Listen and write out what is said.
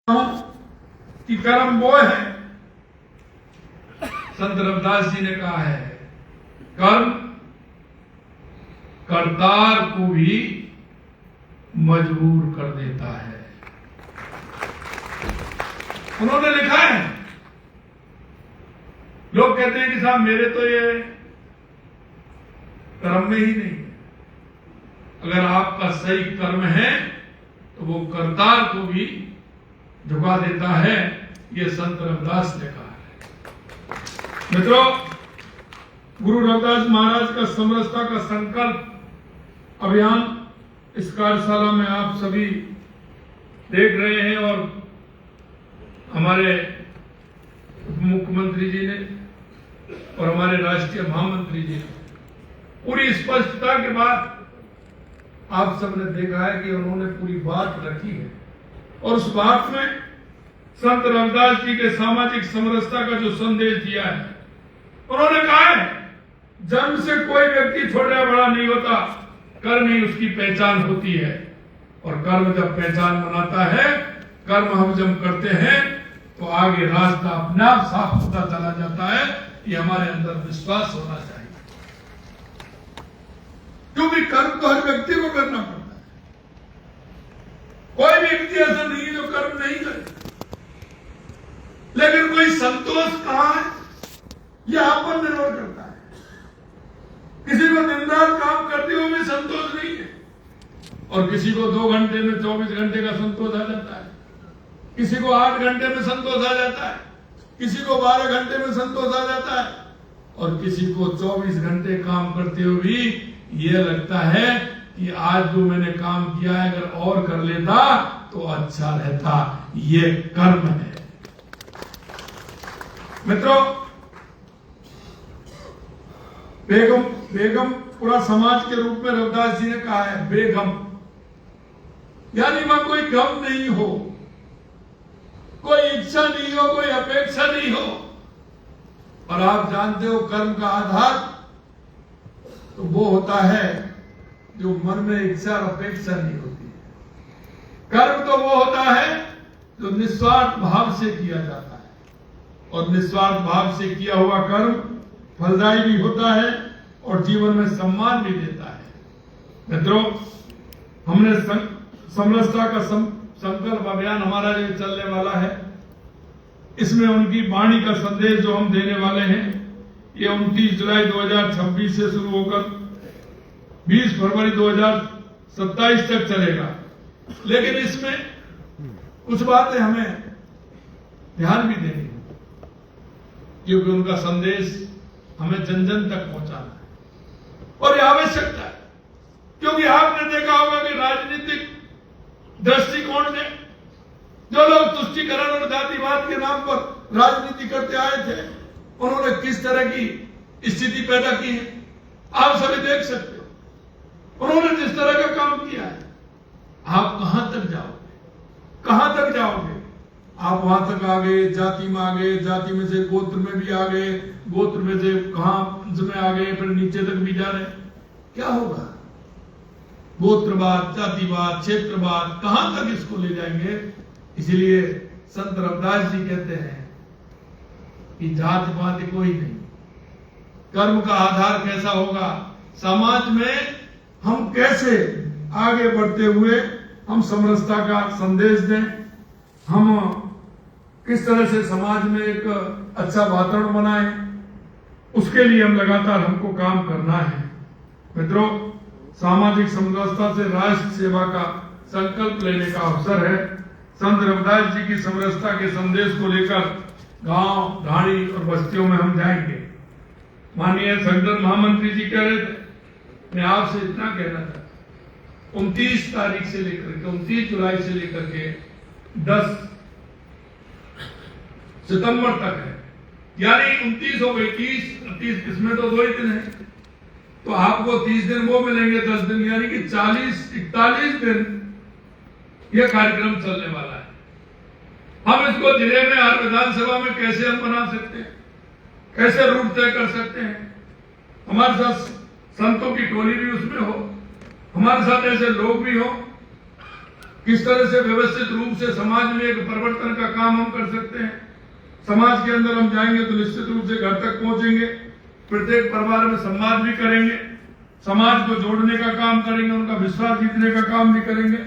कि कर्म वो है, संत रविदास जी ने कहा है, कर्म करतार को भी मजबूर कर देता है। उन्होंने लिखा है, लोग कहते हैं कि साहब मेरे तो ये कर्म में ही नहीं है। अगर आपका सही कर्म है तो वो करतार को भी झुका देता है। ये संत रविदास ने कहा है। मित्रों, गुरु रविदास महाराज का समरसता का संकल्प अभियान इस कार्यशाला में आप सभी देख रहे हैं और हमारे मुख्यमंत्री जी ने और हमारे राष्ट्रीय महामंत्री जी ने पूरी स्पष्टता के बाद आप सबने देखा है कि उन्होंने पूरी बात रखी है और उस बात में संत रविदास जी के सामाजिक समरसता का जो संदेश दिया है, उन्होंने कहा है जन्म से कोई व्यक्ति छोटा बड़ा नहीं होता, कर्म ही उसकी पहचान होती है और कर्म जब पहचान बनाता है, कर्म हम जब करते हैं तो आगे रास्ता अपने आप साफ होता चला जाता है। ये हमारे अंदर विश्वास होना चाहिए, क्योंकि कर्म तो हर व्यक्ति को करना पड़ता है। कोई भी व्यक्ति ऐसा नहीं है जो कर्म नहीं करे, लेकिन कोई संतोष कहां है यह आप पर निर्भर करता है। किसी को दिन रात काम करते हुए भी संतोष नहीं है और किसी को 2 घंटे में 24 घंटे का संतोष आ जाता है, किसी को 8 घंटे में संतोष आ जाता है, किसी को 12 घंटे में संतोष आ जाता है और किसी को 24 घंटे काम करते हुए भी ये लगता है कि आज जो मैंने काम किया है अगर और कर लेता तो अच्छा रहता। ये कर्म है। मित्रों, बेगम पूरा समाज के रूप में रविदास जी ने कहा है, बेगम यानी वहां कोई गम नहीं हो, कोई इच्छा नहीं हो, कोई अपेक्षा नहीं हो। और आप जानते हो कर्म का आधार तो वो होता है जो मन में इच्छा और अपेक्षा नहीं होती है। कर्म तो वो होता है जो निस्वार्थ भाव से किया जाता है और निस्वार्थ भाव से किया हुआ कर्म फलदायी भी होता है और जीवन में सम्मान भी देता है। मित्रों, हमने समरसता का संकल्प अभियान हमारा जो चलने वाला है, इसमें उनकी वाणी का संदेश जो हम देने वाले हैं, ये 29 जुलाई 2026 से शुरू होकर 20 फरवरी 2027 तक चलेगा। लेकिन इसमें कुछ बातें हमें ध्यान भी देनी है, क्योंकि उनका संदेश हमें जन जन तक पहुंचाना है और ये आवश्यकता है। क्योंकि आपने देखा होगा कि राजनीतिक दृष्टिकोण से जो लोग तुष्टीकरण और जातिवाद के नाम पर राजनीति करते आए थे, उन्होंने किस तरह की स्थिति पैदा की है आप सभी देख सकते हो। उन्होंने जिस तरह का काम किया है, आप कहां तक जाओगे, कहां तक जाओगे? आप वहां तक आ गए, जाति में आ गए, जाति में से गोत्र में भी आ गए, गोत्र में से कहां में आ गए, फिर नीचे तक भी जा रहे। क्या होगा? गोत्रवाद, जातिवाद, क्षेत्रवाद, कहां तक इसको ले जाएंगे? इसलिए संत रविदास जी कहते हैं कि जाति पाति कोई नहीं, कर्म का आधार कैसा होगा, समाज में हम कैसे आगे बढ़ते हुए हम समरसता का संदेश दें, हम किस तरह से समाज में एक अच्छा वातावरण बनाएं, उसके लिए हम लगातार हमको काम करना है। मित्रों, सामाजिक समरसता से राष्ट्र सेवा का संकल्प लेने का अवसर है। संत रविदास जी की समरसता के संदेश को लेकर गांव, ढाणी और बस्तियों में हम जाएंगे। माननीय संगठन महामंत्री जी कह रहे थे, मैं आपसे इतना कहना था, 29 तारीख से लेकर के 29 जुलाई से लेकर के 10 सितंबर तक है, यानी 29 हो गई, 30 इसमें तो 2 ही दिन है, तो आपको 30 दिन वो मिलेंगे, 10 दिन, यानी कि 41 दिन यह कार्यक्रम चलने वाला है। हम इसको जिले में हर विधानसभा में कैसे हम बना सकते हैं, कैसे रूट तय कर सकते हैं, हमारे साथ संतों की टोली भी उसमें हो, हमारे साथ ऐसे लोग भी हो किस तरह से व्यवस्थित रूप से समाज में एक परिवर्तन का काम हम कर सकते हैं। समाज के अंदर हम जाएंगे तो निश्चित रूप से घर तक पहुंचेंगे, प्रत्येक परिवार में संवाद भी करेंगे, समाज को जोड़ने का काम करेंगे, उनका विश्वास जीतने का काम भी करेंगे।